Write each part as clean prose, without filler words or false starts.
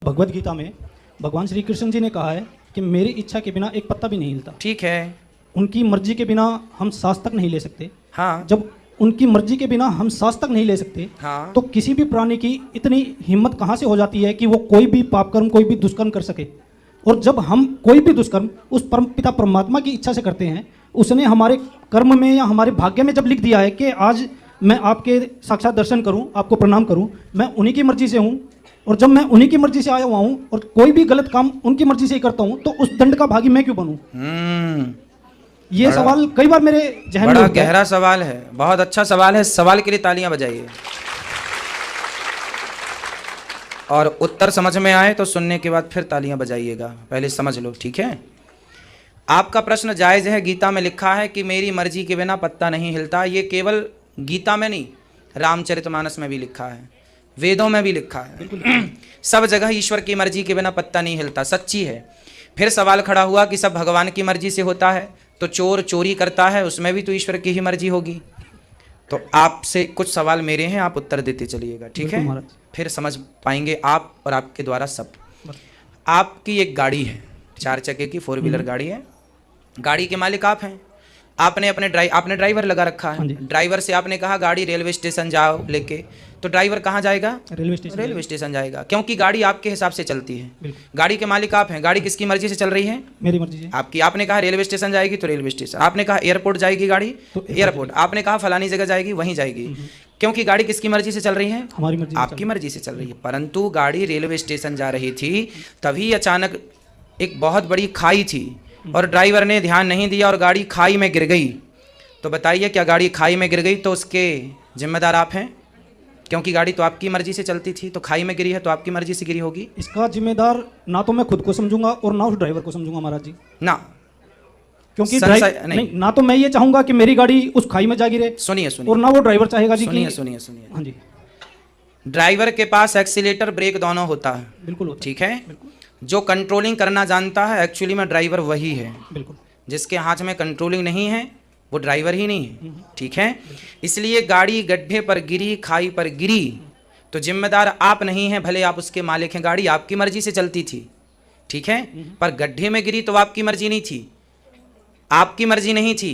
भगवत गीता में भगवान श्री कृष्ण जी ने कहा है कि मेरी इच्छा के बिना एक पत्ता भी नहीं हिलता। ठीक है। उनकी मर्जी के बिना हम सांस तक नहीं ले सकते। हाँ। जब उनकी मर्जी के बिना हम सांस तक नहीं ले सकते, हाँ। तो किसी भी प्राणी की इतनी हिम्मत कहाँ से हो जाती है कि वो कोई भी पाप कर्म, कोई भी दुष्कर्म कर सके। और जब हम कोई भी दुष्कर्म उस परम पिता परमात्मा की इच्छा से करते हैं, उसने हमारे कर्म में या हमारे भाग्य में जब लिख दिया है कि आज मैं आपके साक्षात दर्शन करूं, आपको प्रणाम करूं, मैं उन्हीं की मर्जी से हूं। और जब मैं उन्हीं की मर्जी से आया हुआ हूं और कोई भी गलत काम उनकी मर्जी से ही करता हूं, तो उस दंड का भागी मैं क्यों बनूं? ये सवाल कई बार मेरे जहन में बड़ा गहरा सवाल है, बहुत अच्छा सवाल है। सवाल के लिए तालियां बजाइए। और उत्तर समझ में आए तो सुनने के बाद फिर तालियां बजाइएगा। पहले समझ लो, ठीक है। आपका प्रश्न जायज है। गीता में लिखा है कि मेरी मर्जी के बिना पत्ता नहीं हिलता। ये केवल गीता में नहीं, रामचरितमानस में भी लिखा है, वेदों में भी लिखा है। सब जगह ईश्वर की मर्जी के बिना पत्ता नहीं हिलता, सच्ची है। फिर सवाल खड़ा हुआ कि सब भगवान की मर्जी से होता है, तो चोर चोरी करता है, उसमें भी तो ईश्वर की ही मर्जी होगी। तो आपसे कुछ सवाल मेरे हैं, आप उत्तर देते चलिएगा, ठीक है। फिर समझ पाएंगे आप और आपके द्वारा सब। आपकी एक गाड़ी है, 4 चक्के की 4 व्हीलर गाड़ी है। गाड़ी के मालिक आप हैं। आपने ड्राइवर लगा रखा है। ड्राइवर से आपने कहा गाड़ी रेलवे स्टेशन जाओ लेके, तो ड्राइवर कहाँ जाएगा? रेलवे स्टेशन जाएगा, क्योंकि गाड़ी आपके हिसाब से चलती है। गाड़ी के मालिक आप हैं। गाड़ी किसकी मर्जी से चल रही है? मेरी मर्जी से। आपकी। आपने कहा रेलवे स्टेशन जाएगी तो रेलवे स्टेशन, आपने कहा एयरपोर्ट जाएगी गाड़ी तो एयरपोर्ट, आपने कहा फलानी जगह जाएगी वहीं जाएगी, क्योंकि गाड़ी किसकी मर्जी से चल रही है? हमारी मर्जी। आपकी मर्जी से चल रही है। परंतु गाड़ी रेलवे स्टेशन जा रही थी, तभी अचानक एक बहुत बड़ी खाई थी और ड्राइवर ने ध्यान नहीं दिया और गाड़ी खाई में गिर गई। तो बताइए, क्या गाड़ी खाई में गिर गई तो उसके जिम्मेदार आप हैं? क्योंकि गाड़ी तो आपकी मर्जी से चलती थी, तो खाई में गिरी है तो आपकी मर्जी से गिरी होगी। इसका जिम्मेदार ना तो मैं खुद को समझूंगा और ना उस ड्राइवर को समझूंगा महाराज जी। ना, क्योंकि नहीं, ना तो मैं ये चाहूंगा कि मेरी गाड़ी उस खाई में जा गिरे, सुनिए और ना वो ड्राइवर चाहेगा जी। सुनिए। हाँ जी। ड्राइवर के पास एक्सीलेटर ब्रेक दोनों होता है। बिल्कुल, ठीक है। जो कंट्रोलिंग करना जानता है एक्चुअली में ड्राइवर वही है। बिल्कुल। जिसके हाथ में कंट्रोलिंग नहीं है वो ड्राइवर ही नहीं है। ठीक है। इसलिए गाड़ी गड्ढे पर गिरी, खाई पर गिरी, तो जिम्मेदार आप नहीं हैं, भले आप उसके मालिक हैं। गाड़ी आपकी मर्जी से चलती थी, ठीक है, पर गड्ढे में गिरी तो आपकी मर्जी नहीं थी, आपकी मर्जी नहीं थी,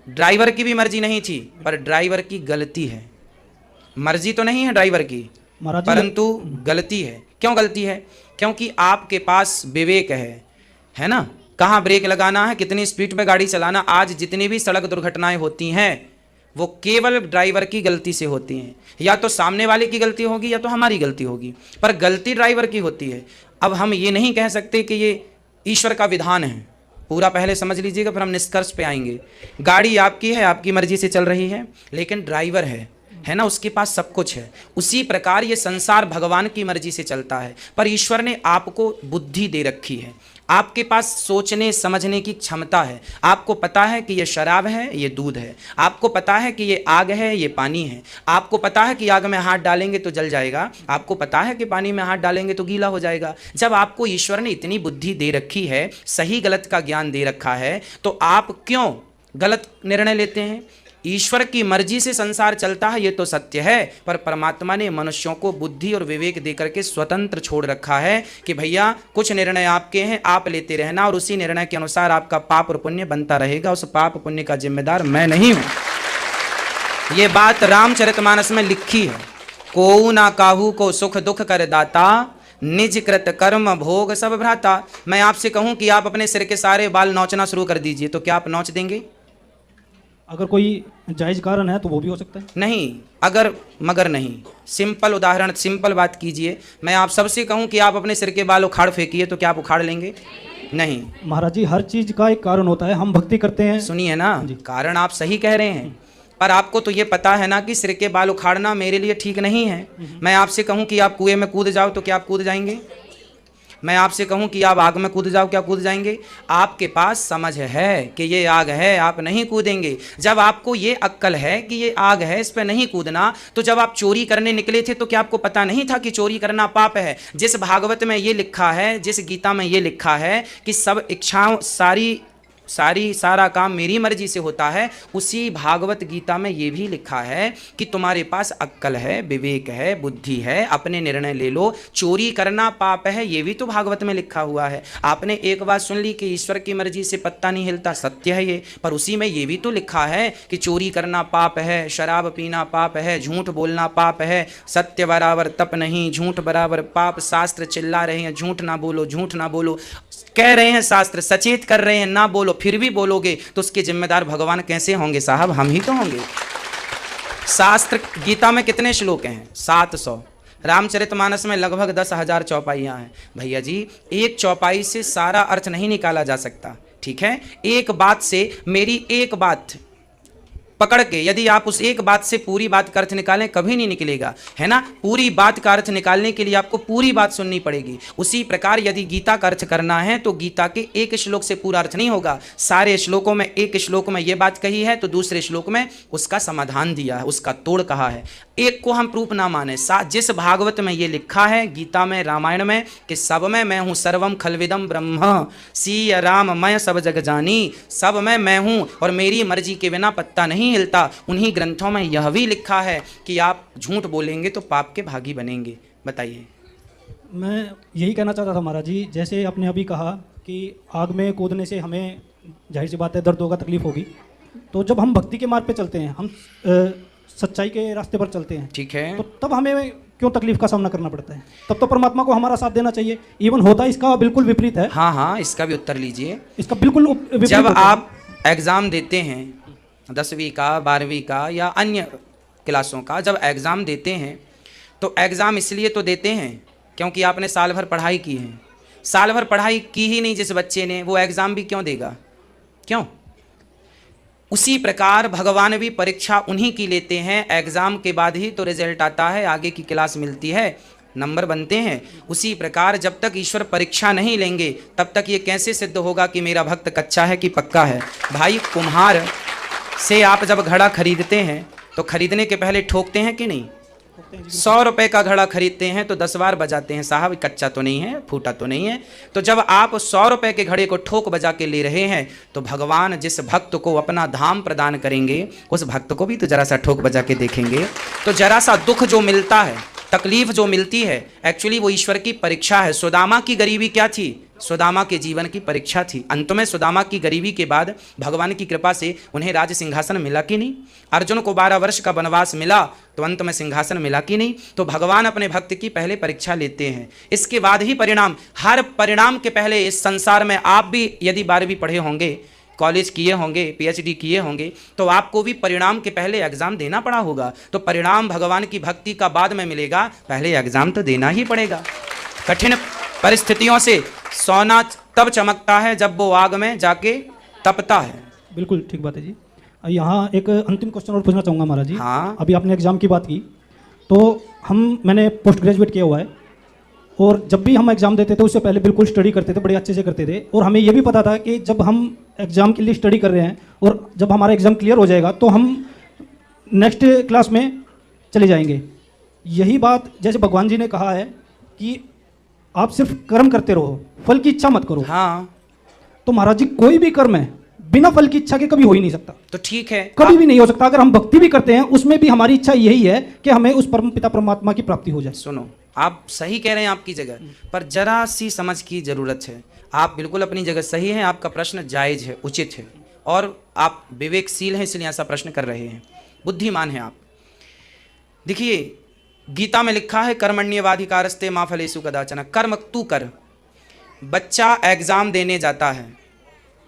ड्राइवर की भी मर्जी नहीं थी, पर ड्राइवर की गलती है। मर्जी तो नहीं है ड्राइवर की, परंतु गलती है। क्यों गलती है? क्योंकि आपके पास विवेक है ना, कहाँ ब्रेक लगाना है, कितनी स्पीड में गाड़ी चलाना। आज जितनी भी सड़क दुर्घटनाएं होती हैं वो केवल ड्राइवर की गलती से होती हैं। या तो सामने वाले की गलती होगी या तो हमारी गलती होगी, पर गलती ड्राइवर की होती है। अब हम ये नहीं कह सकते कि ये ईश्वर का विधान है। पूरा पहले समझ लीजिएगा, फिर हम निष्कर्ष पे आएंगे। गाड़ी आपकी है, आपकी मर्जी से चल रही है, लेकिन ड्राइवर है ना, उसके पास सब कुछ है। उसी प्रकार ये संसार भगवान की मर्जी से चलता है, पर ईश्वर ने आपको बुद्धि दे रखी है। आपके पास सोचने समझने की क्षमता है। आपको पता है कि ये शराब है, ये दूध है। आपको पता है कि ये आग है, ये पानी है। आपको पता है कि आग में हाथ डालेंगे तो जल जाएगा, आपको पता है कि पानी में हाथ डालेंगे तो गीला हो जाएगा। जब आपको ईश्वर ने इतनी बुद्धि दे रखी है, सही गलत का ज्ञान दे रखा है, तो आप क्यों गलत निर्णय लेते हैं? ईश्वर की मर्जी से संसार चलता है, ये तो सत्य है, पर परमात्मा ने मनुष्यों को बुद्धि और विवेक देकर के स्वतंत्र छोड़ रखा है कि भैया कुछ निर्णय आपके हैं, आप लेते रहना, और उसी निर्णय के अनुसार आपका पाप और पुण्य बनता रहेगा। उस पाप पुण्य का जिम्मेदार मैं नहीं हूं। ये बात रामचरितमानस में लिखी है। कोऊ ना काहू को सुख दुख कर दाता, निज कृत कर्म भोग सब भ्राता। मैं आपसे कहूं कि आप अपने सिर के सारे बाल नोचना शुरू कर दीजिए, तो क्या आप नोच देंगे? अगर कोई जायज कारण है तो वो भी हो सकता है। नहीं, अगर मगर नहीं। सिंपल उदाहरण, सिंपल बात कीजिए। मैं आप सबसे कहूं कि आप अपने सिर के बाल उखाड़ फेंकिए, तो क्या आप उखाड़ लेंगे? नहीं। महाराज जी, हर चीज का एक कारण होता है। हम भक्ति करते हैं। सुनिए ना, कारण आप सही कह रहे हैं, पर आपको तो ये पता है ना कि सिर के बाल उखाड़ना मेरे लिए ठीक नहीं है। मैं आपसे कहूं कि आप कुएं में कूद जाओ, तो क्या आप कूद जाएंगे? मैं आपसे कहूं कि आप आग में कूद जाओ, क्या कूद जाएंगे? आपके पास समझ है कि ये आग है, आप नहीं कूदेंगे। जब आपको ये अक्ल है कि ये आग है, इस पर नहीं कूदना, तो जब आप चोरी करने निकले थे तो क्या आपको पता नहीं था कि चोरी करना पाप है? जिस भागवत में ये लिखा है, जिस गीता में ये लिखा है कि सब इच्छाओं, सारी सारा काम मेरी मर्जी से होता है, उसी भागवत गीता में ये भी लिखा है कि तुम्हारे पास अक्ल है, विवेक है, बुद्धि है, अपने निर्णय ले लो। चोरी करना पाप है, ये भी तो भागवत में लिखा हुआ है। आपने एक बात सुन ली कि ईश्वर की मर्जी से पत्ता नहीं हिलता, सत्य है ये, पर उसी में ये भी तो लिखा है कि चोरी करना पाप है, शराब पीना पाप है, झूठ बोलना पाप है, सत्य बराबर तप नहीं, झूठ बराबर पाप। शास्त्र चिल्ला रहे हैं झूठ ना बोलो, झूठ ना बोलो, कह रहे हैं शास्त्र, सचेत कर रहे हैं ना बोलो, फिर भी बोलोगे तो उसके जिम्मेदार भगवान कैसे होंगे साहब? हम ही तो होंगे। शास्त्र गीता में कितने श्लोक हैं? 700। रामचरितमानस में लगभग 10,000 चौपाइयाँ हैं। भैया जी, एक चौपाई से सारा अर्थ नहीं निकाला जा सकता, ठीक है? एक बात से, मेरी एक बात पकड़ के यदि आप उस एक बात से पूरी बात का अर्थ निकालें, कभी नहीं निकलेगा, है ना? पूरी बात का अर्थ निकालने के लिए आपको पूरी बात सुननी पड़ेगी। उसी प्रकार यदि गीता का अर्थ करना है तो गीता के एक श्लोक से पूरा अर्थ नहीं होगा। सारे श्लोकों में, एक श्लोक में ये बात कही है तो दूसरे श्लोक में उसका समाधान दिया है, उसका तोड़ कहा है। एक को हम प्रूफ ना माने, जिस भागवत में ये लिखा है, गीता में, रामायण में, कि सब में मैं हूँ, सर्वम खलविदम ब्रह्म सीय राम मैं सब जग जानी, सब में मैं हूँ और मेरी मर्जी के बिना पत्ता नहीं हिलता। उन्हीं ग्रंथों में यह भी लिखा है कि आप झूठ बोलेंगे तो पाप के भागी बनेंगे। बताइए। मैं यही कहना चाहता था महाराज जी, जैसे आपने अभी कहा कि आग में कूदने से हमें जाहिर सी बात है दर्द होगा, तकलीफ होगी, तो जब हम भक्ति के मार्ग पे चलते हैं, हम सच्चाई के रास्ते पर चलते हैं, ठीक है, तो तब हमें क्यों तकलीफ का सामना करना पड़ता है? तब तो परमात्मा को हमारा साथ देना चाहिए। इवन होता इसका बिल्कुल विपरीत है। हाँ हाँ, इसका भी उत्तर लीजिए। इसका बिल्कुल विपरीत। जब आप एग्जाम देते हैं 10वीं का, 12वीं का या अन्य क्लासों का, जब एग्ज़ाम देते हैं तो एग्ज़ाम इसलिए तो देते हैं क्योंकि आपने साल भर पढ़ाई की है। साल भर पढ़ाई की ही नहीं जिस बच्चे ने, वो एग्ज़ाम भी क्यों देगा? क्यों? उसी प्रकार भगवान भी परीक्षा उन्हीं की लेते हैं, एग्ज़ाम के बाद ही तो रिजल्ट आता है, आगे की क्लास मिलती है, नंबर बनते हैं। उसी प्रकार जब तक ईश्वर परीक्षा नहीं लेंगे तब तक ये कैसे सिद्ध होगा कि मेरा भक्त कच्चा है कि पक्का है? भाई, कुम्हार से आप जब घड़ा खरीदते हैं तो खरीदने के पहले ठोकते हैं कि नहीं? 100 रुपए का घड़ा खरीदते हैं तो 10 बार बजाते हैं, साहब कच्चा तो नहीं है, फूटा तो नहीं है। तो जब आप 100 रुपए के घड़े को ठोक बजा के ले रहे हैं तो भगवान जिस भक्त को अपना धाम प्रदान करेंगे, उस भक्त को भी तो जरा सा ठोक बजा के देखेंगे। तो जरा सा दुख जो मिलता है, तकलीफ जो मिलती है, एक्चुअली वो ईश्वर की परीक्षा है। सुदामा की गरीबी क्या थी? सुदामा के जीवन की परीक्षा थी। अंत में सुदामा की गरीबी के बाद भगवान की कृपा से उन्हें राज सिंहासन मिला कि नहीं? अर्जुन को 12 वर्ष का वनवास मिला तो अंत में सिंहासन मिला कि नहीं? तो भगवान अपने भक्त की पहले परीक्षा लेते हैं, इसके बाद ही परिणाम। हर परिणाम के पहले इस संसार में आप भी यदि 12वीं पढ़े होंगे, कॉलेज किए होंगे, PhD किए होंगे, तो आपको भी परिणाम के पहले एग्जाम देना पड़ा होगा। तो परिणाम भगवान की भक्ति का बाद में मिलेगा, पहले एग्जाम तो देना ही पड़ेगा। कठिन परिस्थितियों से सोना तब चमकता है जब वो आग में जाके तपता है। बिल्कुल ठीक बात है जी। यहाँ एक अंतिम क्वेश्चन और पूछना चाहूँगा महाराज जी। हाँ। अभी आपने एग्जाम की बात की, तो मैंने पोस्ट ग्रेजुएट किया हुआ है, और जब भी हम एग्ज़ाम देते थे उससे पहले बिल्कुल स्टडी करते थे, बड़े अच्छे से करते थे, और हमें ये भी पता था कि जब हम एग्ज़ाम के लिए स्टडी कर रहे हैं और जब हमारा एग्ज़ाम क्लियर हो जाएगा तो हम नेक्स्ट क्लास में चले जाएंगे। यही बात जैसे भगवान जी ने कहा है कि आप सिर्फ कर्म करते रहो, फल की इच्छा मत करो। हाँ, तो महाराज जी, कोई भी कर्म है बिना फल की इच्छा के कभी हो ही नहीं सकता। तो ठीक है, कभी भी नहीं हो सकता। अगर हम भक्ति भी करते हैं उसमें भी हमारी इच्छा यही है कि हमें उस परम पिता परमात्मा की प्राप्ति हो जाए। सुनो, आप सही कह रहे हैं आपकी जगह, पर जरा सी समझ की जरूरत है। आप बिल्कुल अपनी जगह सही हैं, आपका प्रश्न जायज है, उचित है, और आप विवेकशील हैं इसलिए ऐसा प्रश्न कर रहे हैं, बुद्धिमान हैं आप। देखिए, गीता में लिखा है कर्मण्येवाधिकारस्ते मा फलेषु कदाचन, कर्म तू कर। बच्चा एग्जाम देने जाता है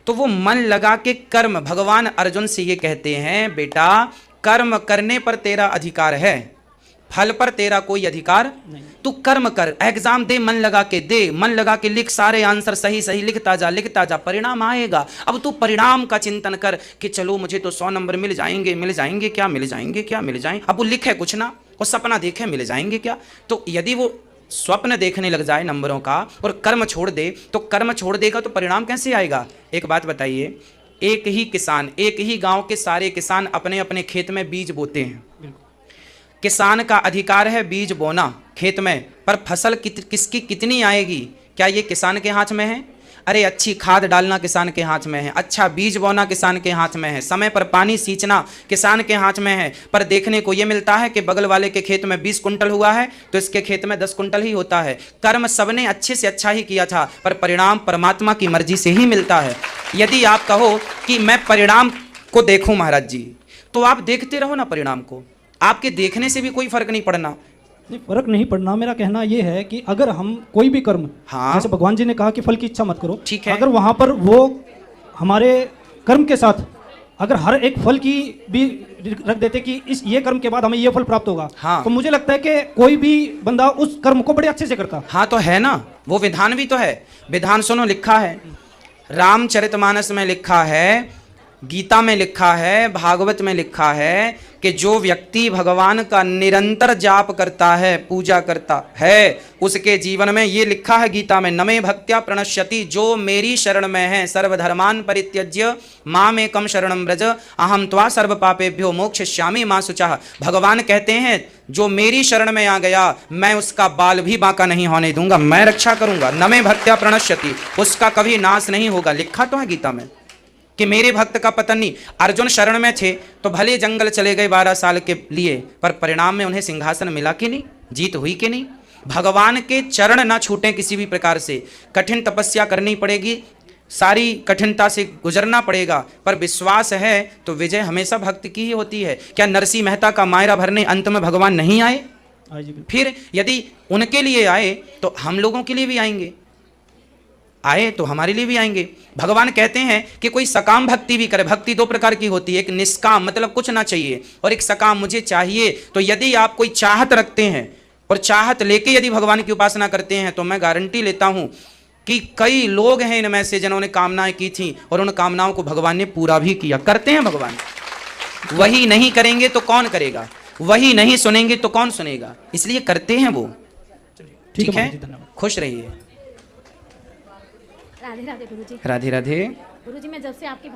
तो वो मन लगा के कर्म, भगवान अर्जुन से ये कहते हैं, बेटा कर्म करने पर तेरा अधिकार है, फल पर तेरा कोई अधिकार नहीं। तू कर्म कर, एग्जाम दे, मन लगा के दे, मन लगा के लिख, सारे आंसर सही सही लिखता जा, परिणाम आएगा। अब तू परिणाम का चिंतन कर कि चलो मुझे तो 100 नंबर मिल जाएंगे क्या, मिल जाएंगे। अब वो लिखे कुछ ना, वो सपना देखे मिल जाएंगे क्या। तो यदि वो स्वप्न देखने लग जाए नंबरों का और कर्म छोड़ दे, तो कर्म छोड़ देगा तो परिणाम कैसे आएगा? एक बात बताइए, एक ही किसान, एक ही गांव के सारे किसान अपने अपने खेत में बीज बोते हैं। किसान का अधिकार है बीज बोना खेत में, पर फसल किसकी कितनी आएगी, क्या ये किसान के हाथ में है? अरे अच्छी खाद डालना किसान के हाथ में है, अच्छा बीज बोना किसान के हाथ में है, समय पर पानी सींचना किसान के हाथ में है। पर देखने को यह मिलता है कि बगल वाले के खेत में 20 कुंटल हुआ है तो इसके खेत में 10 कुंटल ही होता है। कर्म सबने अच्छे से अच्छा ही किया था, पर परिणाम परमात्मा की मर्जी से ही मिलता है। यदि आप कहो कि मैं परिणाम को देखूं महाराज जी, तो आप देखते रहो ना परिणाम को, आपके देखने से भी कोई फर्क नहीं पड़ना। नहीं, फर्क नहीं पड़ना। मेरा कहना यह है कि अगर हम कोई भी कर्म, हाँ। जैसे भगवान जी ने कहा कि फल की इच्छा मत करो, ठीक है। अगर वहां पर वो हमारे कर्म के साथ अगर हर एक फल की भी रख देते कि इस ये कर्म के बाद हमें ये फल प्राप्त होगा, हाँ। तो मुझे लगता है कि कोई भी बंदा उस कर्म को बड़े अच्छे से करता। हाँ तो है ना, वो विधान भी तो है। विधान सुनो, लिखा है रामचरितमानस में, लिखा है गीता में, लिखा है भागवत में, लिखा है कि जो व्यक्ति भगवान का निरंतर जाप करता है, पूजा करता है, उसके जीवन में, ये लिखा है गीता में, नमे भक्त्या प्रणश्यति, जो मेरी शरण में है, सर्वधर्मान परित्यज्य मामेकम शरणं व्रज अहम त्वा सर्व पापेभ्यो मोक्षयिष्यामि मा शुचः। भगवान कहते हैं जो मेरी शरण में आ गया, मैं उसका बाल भी बांका नहीं होने दूंगा, मैं रक्षा करूंगा। नमे भक्त्या प्रणश्यति, उसका कभी नाश नहीं होगा। लिखा तो है गीता में कि मेरे भक्त का पतन नहीं। अर्जुन शरण में थे तो भले जंगल चले गए 12 साल के लिए, पर परिणाम में उन्हें सिंहासन मिला कि नहीं, जीत हुई कि नहीं। भगवान के चरण ना छूटें किसी भी प्रकार से। कठिन तपस्या करनी पड़ेगी, सारी कठिनता से गुजरना पड़ेगा, पर विश्वास है तो विजय हमेशा भक्त की ही होती है। क्या नरसिंह मेहता का मायरा भरने अंत में भगवान नहीं आए? फिर यदि उनके लिए आए तो हम लोगों के लिए भी आएंगे, आए तो हमारे लिए भी आएंगे। भगवान कहते हैं कि कोई सकाम भक्ति भी करे। भक्ति 2 प्रकार की होती है, एक निष्काम मतलब कुछ ना चाहिए, और एक सकाम मुझे चाहिए। तो यदि आप कोई चाहत रखते हैं और चाहत लेके यदि भगवान की उपासना करते हैं, तो मैं गारंटी लेता हूं कि कई लोग हैं इनमें से जिन्होंने कामनाएं की थी और उन कामनाओं को भगवान ने पूरा भी किया। करते हैं भगवान। वही नहीं करेंगे तो कौन करेगा, वही नहीं सुनेंगे तो कौन सुनेगा, इसलिए करते हैं वो। ठीक है, खुश रहिए। राधे राधे गुरुजी। राधे राधे। गुरुजी, मैं जब से आपकी